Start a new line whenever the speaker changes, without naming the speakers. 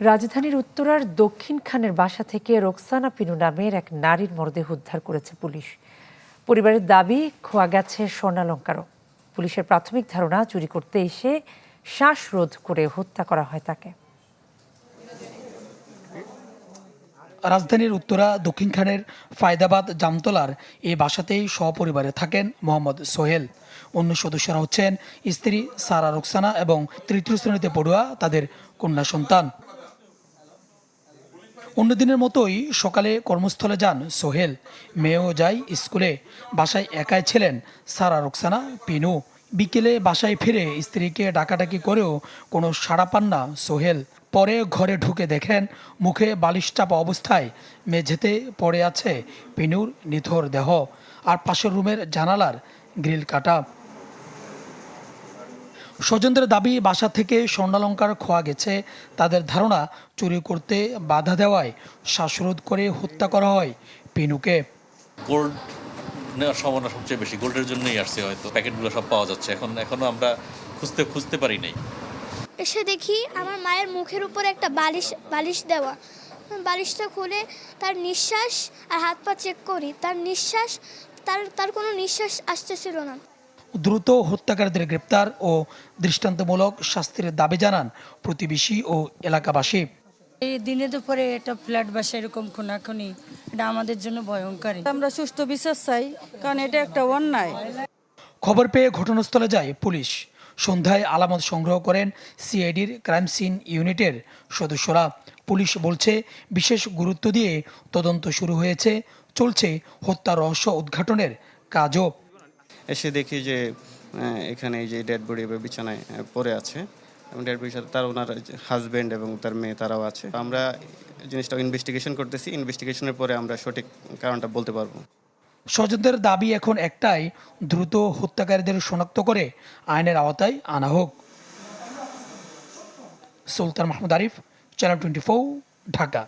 রাজধানীর উত্তরার দক্ষিণ খানের বাসা থেকে রোকসানা পিনু নামের এক নারীর মরদেহ উদ্ধার করেছে পুলিশ। পরিবারের দাবি, খোয়া গেছে স্বর্ণালংকারও। পুলিশের প্রাথমিক ধারণা, চুরি করতে এসে শ্বাসরোধ করে হত্যা করা হয় তাকে।
রাজধানীর উত্তরা দক্ষিণ খানের ফায়দাবাদ জামতলার এই বাসাতেই সপরিবারে থাকেন মোহাম্মদ সোহেল। অন্য সদস্যরা হচ্ছেন স্ত্রী সারা রোকসানা এবং তৃতীয় শ্রেণীতে পড়ুয়া তাদের কন্যা সন্তান। অন্যদিনের মতোই সকালে কর্মস্থলে যান সোহেল, মেয়েও যায় স্কুলে। বাসায় একাই ছিলেন সারা রোকসানা পিনু। বিকেলে বাসায় ফিরে স্ত্রীকে ডাকাডাকি করেও কোনো সাড়া পান না সোহেল। পরে ঘরে ঢুকে দেখেন মুখে বালিশ চাপা অবস্থায় মেঝেতে পড়ে আছে পিনুর নিথর দেহ, আর পাশের রুমের জানালার গ্রিল কাটা। স্বজনদের দাবি, বাসা থেকে স্বর্ণালংকার খোয়া গেছে। তাদের ধারণা, চুরি করতে বাধা দেওয়ায় শ্বাসরোধ করে হত্যা করা হয় পিনুকে।
গোল্ড নেওয়ার সম্ভাবনা সবচেয়ে বেশি, গোল্ডের জন্যই আসছে, হয়তো প্যাকেটগুলো সব পাওয়া যাচ্ছে। এখনো আমরা খুঁজতে পারি নাই।
এসে দেখি আমার মায়ের মুখের উপরে একটা বালিশ দেওয়া। বালিশটা খুলে তার নিঃশ্বাস আর হাত পা চেক করি, তার নিঃশ্বাস তার কোনো নিঃশ্বাস আসতেছিল না।
দ্রুত হত্যাকারীদের গ্রেপ্তার ও দৃষ্টান্তমূলক শাস্তির দাবি জানান প্রতিবেশী ও এলাকাবাসী।
এই দিনে দুপুরে এটা ফ্ল্যাট বাসা এরকম খুনাখুনি, এটা আমাদের জন্য ভয়ঙ্কর।
আমরা সুষ্ঠু বিচার চাই, কারণ এটা একটা অন্যায়।
খবর পেয়ে ঘটনাস্থলে যায় পুলিশ। সন্ধ্যায় আলামত সংগ্রহ করেন সিআইডির ক্রাইম সিন ইউনিটের সদস্যরা। পুলিশ বলছে, বিশেষ গুরুত্ব দিয়ে তদন্ত শুরু হয়েছে, চলছে হত্যা রহস্য উদ্ঘাটনের কাজও।
এসে দেখি যে এখানে এই যে ডেড বডি বিছানায় পড়ে আছে এবং ডেড বডির সাথে তার ওনার হাজব্যান্ড এবং তার মেয়ে তারাও আছে। আমরা জিনিসটা ইনভেস্টিগেশন করতেছি, ইনভেস্টিগেশনের পরে আমরা সঠিক কারণটা বলতে পারবো।
স্বজনদের দাবি এখন একটাই, দ্রুত হত্যাকারীদের শনাক্ত করে আইনের আওতায় আনা হোক। সুলতান মাহমুদ আরিফ, চ্যানেল 24, ঢাকা।